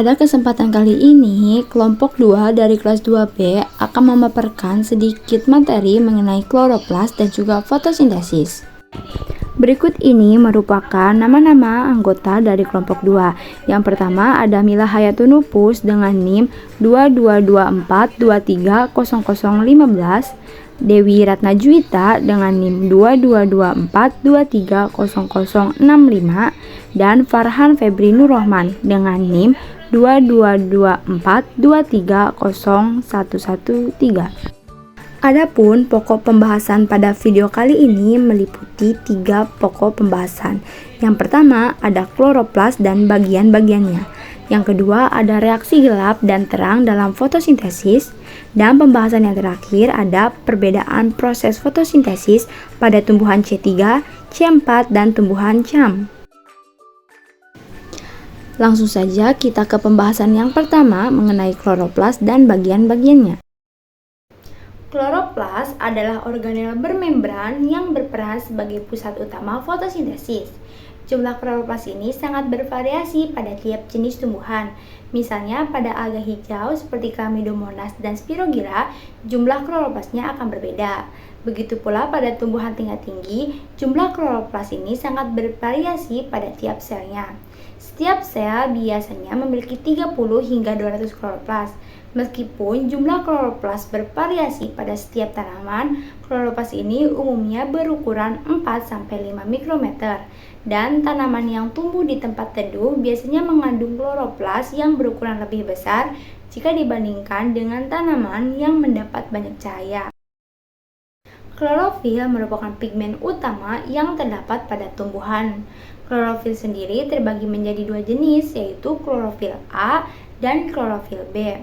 Pada kesempatan kali ini, kelompok 2 dari kelas 2B akan memaparkan sedikit materi mengenai kloroplas dan juga fotosintesis. Berikut ini merupakan nama-nama anggota dari kelompok 2. Yang pertama ada Mila Hayatunupus dengan NIM 2224230015, Dewi Ratna Juwita dengan NIM 2224230065, dan Farhan Febri Nurrohman dengan NIM 2224230113. Adapun pokok pembahasan pada video kali ini meliputi 3 pokok pembahasan. Yang pertama ada kloroplas dan bagian-bagiannya. Yang kedua ada reaksi gelap dan terang dalam fotosintesis. Dan pembahasan yang terakhir ada perbedaan proses fotosintesis pada tumbuhan C3, C4, dan tumbuhan CAM. Langsung saja kita ke pembahasan yang pertama mengenai kloroplas dan bagian-bagiannya. Kloroplas adalah organel bermembran yang berperan sebagai pusat utama fotosintesis. Jumlah kloroplas ini sangat bervariasi pada tiap jenis tumbuhan. Misalnya pada alga hijau seperti Chlamydomonas dan Spirogyra, jumlah kloroplasnya akan berbeda. Begitu pula pada tumbuhan tingkat tinggi, jumlah kloroplas ini sangat bervariasi pada tiap selnya. Setiap sel biasanya memiliki 30 hingga 200 kloroplas. Meskipun jumlah kloroplas bervariasi pada setiap tanaman, kloroplas ini umumnya berukuran 4-5 mikrometer. Dan tanaman yang tumbuh di tempat teduh biasanya mengandung kloroplas yang berukuran lebih besar jika dibandingkan dengan tanaman yang mendapat banyak cahaya. Klorofil merupakan pigmen utama yang terdapat pada tumbuhan. Klorofil sendiri terbagi menjadi 2 jenis, yaitu klorofil A dan klorofil B.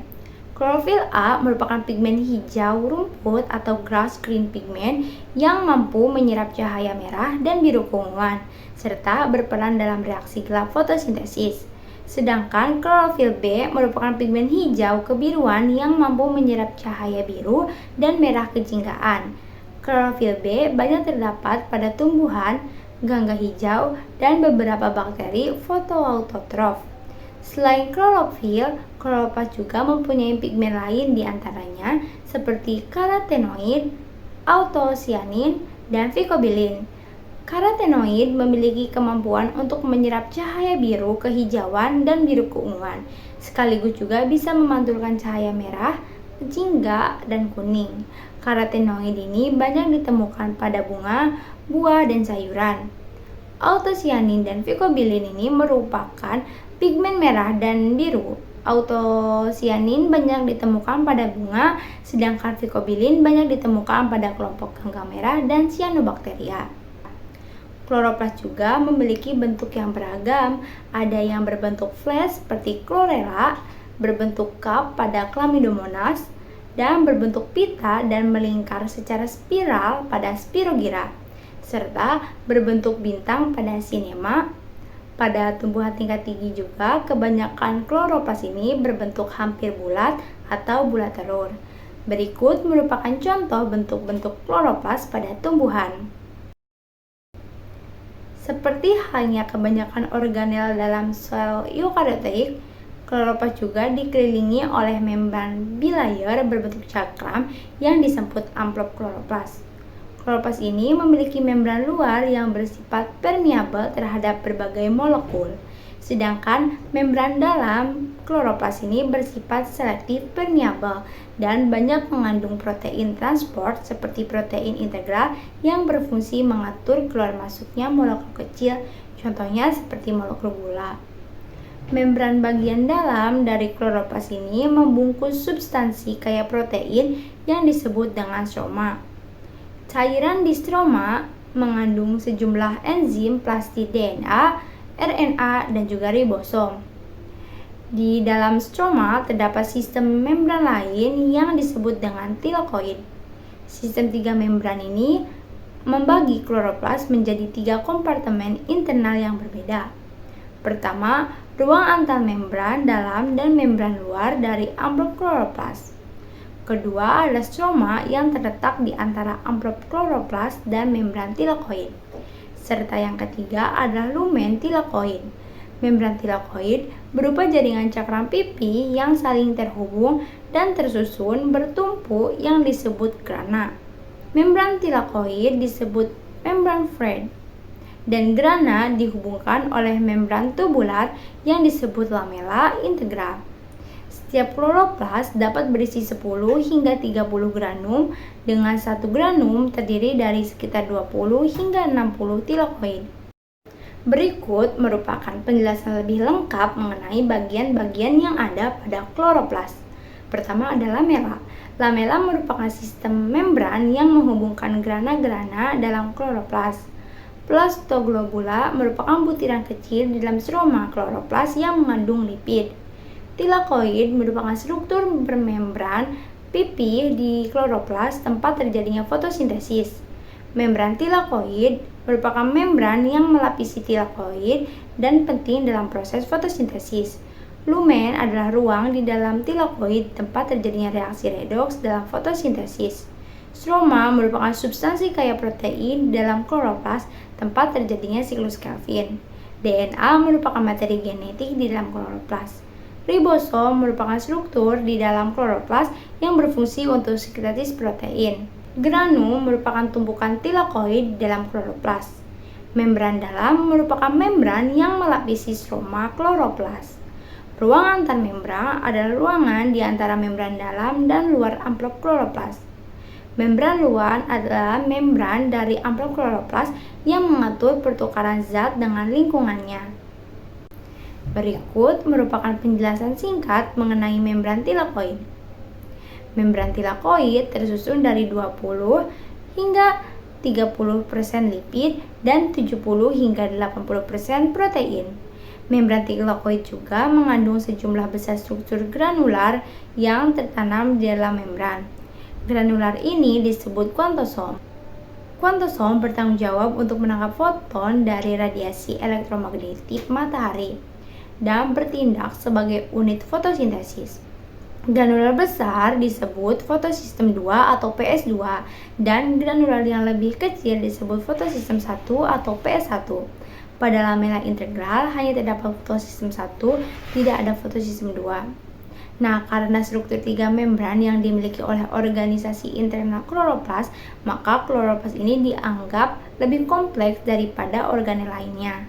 Klorofil A merupakan pigmen hijau rumput atau grass green pigmen yang mampu menyerap cahaya merah dan biru keunguan, serta berperan dalam reaksi gelap fotosintesis. Sedangkan klorofil B merupakan pigmen hijau kebiruan yang mampu menyerap cahaya biru dan merah kejinggaan. Klorofil B banyak terdapat pada tumbuhan, gangga hijau, dan beberapa bakteri fotoautotrof. Selain klorofil, kloroplas juga mempunyai pigmen lain diantaranya seperti karotenoid, autocyanin, dan phycobilin. Karotenoid memiliki kemampuan untuk menyerap cahaya biru kehijauan dan biru keunguan, sekaligus juga bisa memantulkan cahaya merah, jingga, dan kuning. Karotenoid ini banyak ditemukan pada bunga, buah, dan sayuran. Autocyanin dan phycobilin ini merupakan pigmen merah dan biru. Autocyanin banyak ditemukan pada bunga, sedangkan phycobilin banyak ditemukan pada kelompok gangga merah dan cyanobacteria. Kloroplas juga memiliki bentuk yang beragam. Ada yang berbentuk flash seperti chlorella, berbentuk cup pada Chlamydomonas, dan berbentuk pita dan melingkar secara spiral pada Spirogyra, serta berbentuk bintang pada Cinema. Pada tumbuhan tingkat tinggi juga, kebanyakan kloroplas ini berbentuk hampir bulat atau bulat telur. Berikut merupakan contoh bentuk-bentuk kloroplas pada tumbuhan. Seperti halnya kebanyakan organel dalam sel eukariotik, kloroplas juga dikelilingi oleh membran bilayer berbentuk cakram yang disebut amplop kloroplas. Kloroplas ini memiliki membran luar yang bersifat permeabel terhadap berbagai molekul, sedangkan membran dalam kloroplas ini bersifat selektif permeabel dan banyak mengandung protein transport seperti protein integral yang berfungsi mengatur keluar masuknya molekul kecil, contohnya seperti molekul gula. Membran bagian dalam dari kloroplas ini membungkus substansi kaya protein yang disebut dengan stroma. Cairan di stroma mengandung sejumlah enzim plastid DNA, RNA, dan juga ribosom. Di dalam stroma terdapat sistem membran lain yang disebut dengan tilakoid. Sistem 3 membran ini membagi kloroplas menjadi 3 kompartemen internal yang berbeda. Pertama, ruang antar membran dalam dan membran luar dari amplop kloroplas. Kedua adalah stroma yang terletak di antara amplop kloroplas dan membran tilakoid. Serta yang ketiga adalah lumen tilakoid. Membran tilakoid berupa jaringan cakram pipi yang saling terhubung dan tersusun bertumpu yang disebut grana. Membran tilakoid disebut membran Fred, dan grana dihubungkan oleh membran tubular yang disebut lamela integral. Setiap kloroplas dapat berisi 10 hingga 30 granum, dengan satu granum terdiri dari sekitar 20 hingga 60 tilakoid. Berikut merupakan penjelasan lebih lengkap mengenai bagian-bagian yang ada pada kloroplas. Pertama ada lamela. Lamela merupakan sistem membran yang menghubungkan grana-grana dalam kloroplas. Plastoglobula merupakan butiran kecil di dalam stroma kloroplas yang mengandung lipid. Tilakoid merupakan struktur bermembran pipi di kloroplas tempat terjadinya fotosintesis. Membran tilakoid merupakan membran yang melapisi tilakoid dan penting dalam proses fotosintesis. Lumen adalah ruang di dalam tilakoid tempat terjadinya reaksi redoks dalam fotosintesis. Stroma merupakan substansi kaya protein dalam kloroplas tempat terjadinya siklus Calvin. DNA merupakan materi genetik di dalam kloroplas. Ribosom merupakan struktur di dalam kloroplas yang berfungsi untuk sintesis protein. Granum merupakan tumpukan tilakoid dalam kloroplas. Membran dalam merupakan membran yang melapisi stroma kloroplas. Ruang antar membran adalah ruangan di antara membran dalam dan luar amplop kloroplas. Membran luar adalah membran dari amplop kloroplas yang mengatur pertukaran zat dengan lingkungannya. Berikut merupakan penjelasan singkat mengenai membran tilakoid. Membran tilakoid tersusun dari 20 hingga 30% lipid dan 70 hingga 80% protein. Membran tilakoid juga mengandung sejumlah besar struktur granular yang tertanam di dalam membran. Granular ini disebut kuantosom. Kuantosom bertanggung jawab untuk menangkap foton dari radiasi elektromagnetik matahari dan bertindak sebagai unit fotosintesis. Granular besar disebut fotosistem 2 atau PS2 dan granular yang lebih kecil disebut fotosistem 1 atau PS1. Pada lamela integral hanya terdapat fotosistem 1, tidak ada fotosistem 2. Nah, karena struktur 3 membran yang dimiliki oleh organisasi internal kloroplas, maka kloroplas ini dianggap lebih kompleks daripada organel lainnya.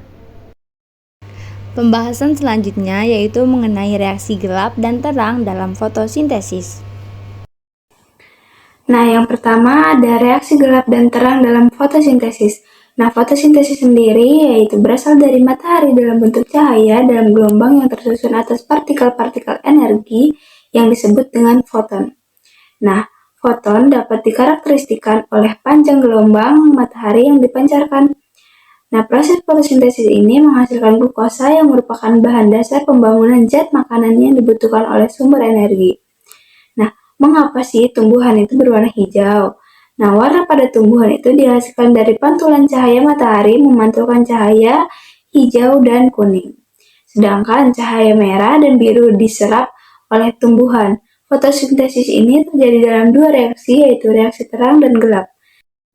Pembahasan selanjutnya yaitu mengenai reaksi gelap dan terang dalam fotosintesis. Nah, yang pertama ada reaksi gelap dan terang dalam fotosintesis. Nah, fotosintesis sendiri yaitu berasal dari matahari dalam bentuk cahaya dalam gelombang yang tersusun atas partikel-partikel energi yang disebut dengan foton. Nah, foton dapat dikarakteristikan oleh panjang gelombang matahari yang dipancarkan. Nah, proses fotosintesis ini menghasilkan glukosa yang merupakan bahan dasar pembangunan zat makanan yang dibutuhkan oleh sumber energi. Nah, mengapa sih tumbuhan itu berwarna hijau? Nah, warna pada tumbuhan itu dihasilkan dari pantulan cahaya matahari memantulkan cahaya hijau dan kuning. Sedangkan cahaya merah dan biru diserap oleh tumbuhan. Fotosintesis ini terjadi dalam dua reaksi, yaitu reaksi terang dan gelap.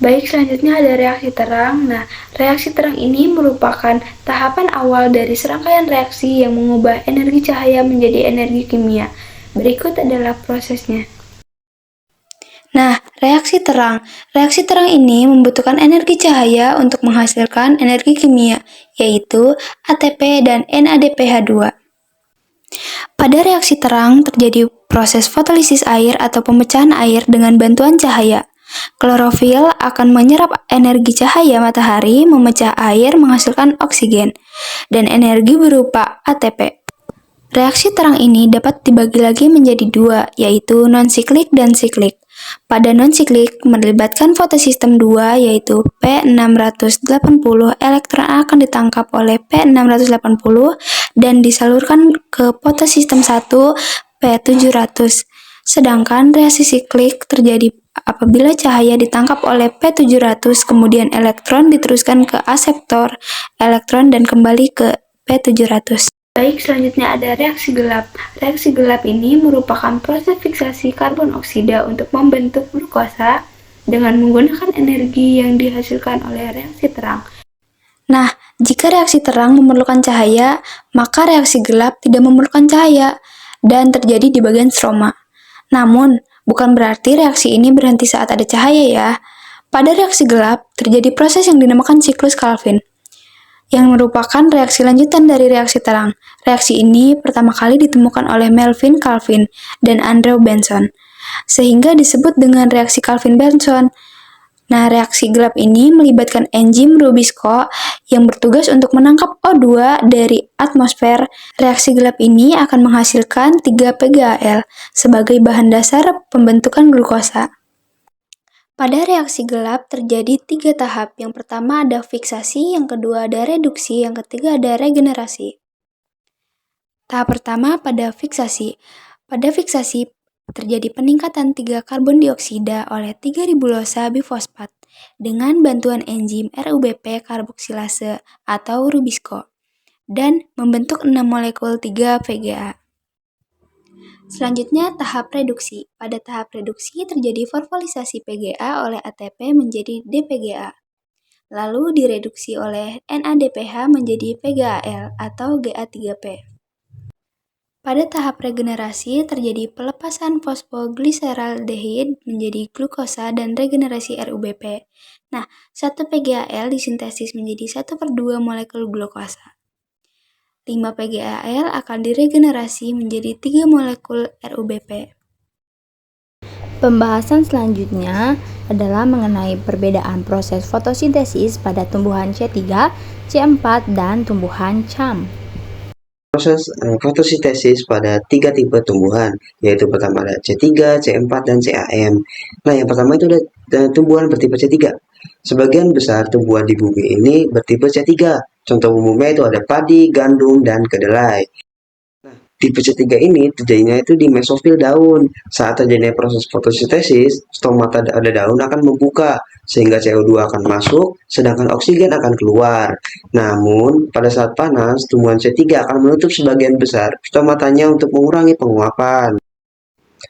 Baik, selanjutnya ada reaksi terang. Nah, reaksi terang ini merupakan tahapan awal dari serangkaian reaksi yang mengubah energi cahaya menjadi energi kimia. Berikut adalah prosesnya. Nah, reaksi terang. Reaksi terang ini membutuhkan energi cahaya untuk menghasilkan energi kimia, yaitu ATP dan NADPH2. Pada reaksi terang terjadi proses fotolisis air atau pemecahan air dengan bantuan cahaya. Klorofil akan menyerap energi cahaya matahari, memecah air menghasilkan oksigen, dan energi berupa ATP. Reaksi terang ini dapat dibagi lagi menjadi dua, yaitu non-siklik dan siklik. Pada non-siklik melibatkan fotosistem 2, yaitu P680, elektron akan ditangkap oleh P680 dan disalurkan ke fotosistem 1, P700. Sedangkan reaksi siklik terjadi apabila cahaya ditangkap oleh P700, kemudian elektron diteruskan ke aseptor elektron dan kembali ke P700. Baik, selanjutnya ada reaksi gelap. Reaksi gelap ini merupakan proses fiksasi karbon oksida untuk membentuk glukosa dengan menggunakan energi yang dihasilkan oleh reaksi terang. Nah, Jika reaksi terang memerlukan cahaya, maka reaksi gelap tidak memerlukan cahaya dan terjadi di bagian stroma. Namun, bukan berarti reaksi ini berhenti saat ada cahaya ya. Pada reaksi gelap, terjadi proses yang dinamakan siklus Calvin, yang merupakan reaksi lanjutan dari reaksi terang. Reaksi ini pertama kali ditemukan oleh Melvin Calvin dan Andrew Benson, sehingga disebut dengan reaksi Calvin-Benson. Nah, reaksi gelap ini melibatkan enzim Rubisco yang bertugas untuk menangkap O2 dari atmosfer. Reaksi gelap ini akan menghasilkan 3-PgAl sebagai bahan dasar pembentukan glukosa. Pada reaksi gelap terjadi 3 tahap. Yang pertama ada fiksasi, yang kedua ada reduksi, yang ketiga ada regenerasi. Tahap pertama pada fiksasi. Pada fiksasi terjadi peningkatan 3 karbon dioksida oleh 3 ribulosa bifosfat dengan bantuan enzim RUBP karboksilase atau Rubisco dan membentuk 6 molekul 3-PGA. Selanjutnya tahap reduksi. Pada tahap reduksi terjadi fosforisasi PGA oleh ATP menjadi DPGA. Lalu direduksi oleh NADPH menjadi PGAL atau GA3P. Pada tahap regenerasi terjadi pelepasan fosfoglyceraldehyde menjadi glukosa dan regenerasi RUBP. Nah, 1-PGAL disintesis menjadi 1/2 molekul glukosa. 5-PGAL akan diregenerasi menjadi 3 molekul RUBP. Pembahasan selanjutnya adalah mengenai perbedaan proses fotosintesis pada tumbuhan C3, C4, dan tumbuhan CAM. Proses fotosintesis pada 3 tipe tumbuhan, yaitu pertama ada C3, C4, dan CAM. Nah, yang pertama itu ada tumbuhan bertipe C3. Sebagian besar tumbuhan di bumi ini bertipe C3. Contoh umumnya itu ada padi, gandum, dan kedelai. Nah, tipe C3 ini terjadinya itu di mesofil daun. Saat terjadinya proses fotosintesis, stomata pada daun akan membuka, sehingga CO2 akan masuk, sedangkan oksigen akan keluar. Namun, pada saat panas, tumbuhan C3 akan menutup sebagian besar stomatanya untuk mengurangi penguapan.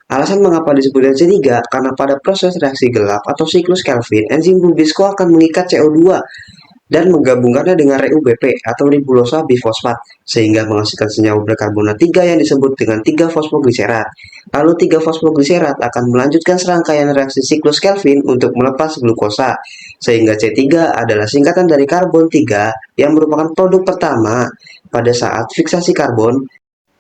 Alasan mengapa disebut C3, karena pada proses reaksi gelap atau siklus Calvin, enzim Rubisco akan mengikat CO2 dan menggabungkannya dengan RUBP atau ribulosa bifosfat sehingga menghasilkan senyawa berkarbonat 3 yang disebut dengan 3-fosfogliserat. Lalu 3-fosfogliserat akan melanjutkan serangkaian reaksi siklus Calvin untuk melepas glukosa sehingga C3 adalah singkatan dari karbon 3 yang merupakan produk pertama pada saat fiksasi karbon.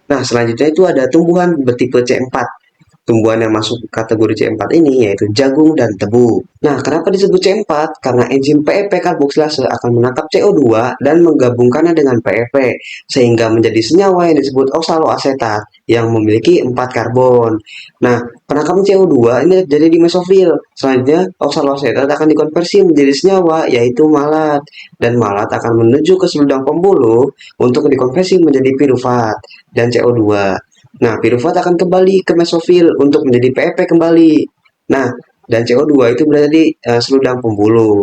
Nah, selanjutnya itu ada tumbuhan bertipe C4. Tumbuhan yang masuk kategori C4 ini yaitu jagung dan tebu. Nah, kenapa disebut C4? Karena enzim PEP karboksilase akan menangkap CO2 dan menggabungkannya dengan PEP, sehingga menjadi senyawa yang disebut oksaloasetat yang memiliki 4 karbon. Nah, penangkapan CO2 ini terjadi di mesofil. Selanjutnya, oksaloasetat akan dikonversi menjadi senyawa yaitu malat, dan malat akan menuju ke seludang pembuluh untuk dikonversi menjadi pirufat dan CO2. Nah, pirufat akan kembali ke mesofil untuk menjadi PEP kembali. Nah, dan CO2 itu berada di seludang pembuluh.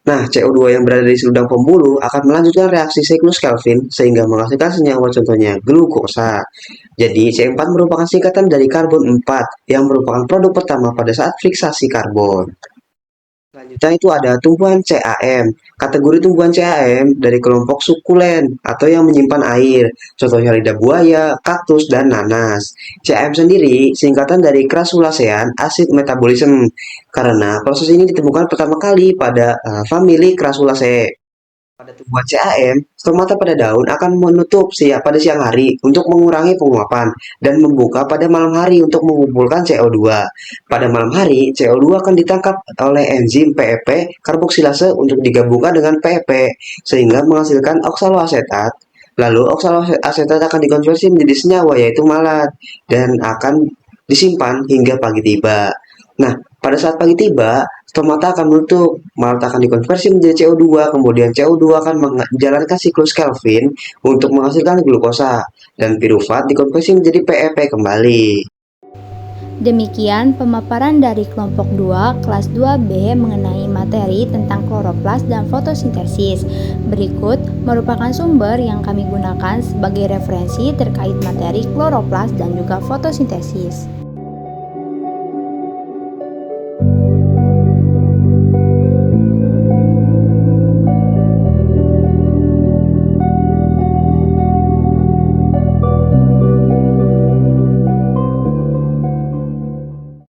Nah, CO2 yang berada di seludang pembuluh akan melanjutkan reaksi siklus Calvin sehingga menghasilkan senyawa contohnya glukosa. Jadi, C4 merupakan singkatan dari karbon 4 yang merupakan produk pertama pada saat fiksasi karbon. Selanjutnya itu ada tumbuhan CAM. Kategori tumbuhan CAM dari kelompok sukulen atau yang menyimpan air. Contohnya lidah buaya, kaktus, dan nanas. CAM sendiri singkatan dari Crassulaceae acid metabolism karena proses ini ditemukan pertama kali pada famili Crassulaceae. Pada tumbuhan CAM, stomata pada daun akan menutup pada siang hari untuk mengurangi penguapan dan membuka pada malam hari untuk mengumpulkan CO2. Pada malam hari, CO2 akan ditangkap oleh enzim PEP karboksilase untuk digabungkan dengan PEP sehingga menghasilkan oksaloasetat. Lalu oksaloasetat akan dikonversi menjadi senyawa yaitu malat dan akan disimpan hingga pagi tiba. Nah, pada saat pagi tiba, stomata akan menutup, malat akan dikonversi menjadi CO2, kemudian CO2 akan menjalankan siklus Calvin untuk menghasilkan glukosa, dan pirufat dikonversi menjadi PEP kembali. Demikian pemaparan dari kelompok 2 kelas 2B mengenai materi tentang kloroplas dan fotosintesis. Berikut merupakan sumber yang kami gunakan sebagai referensi terkait materi kloroplas dan juga fotosintesis.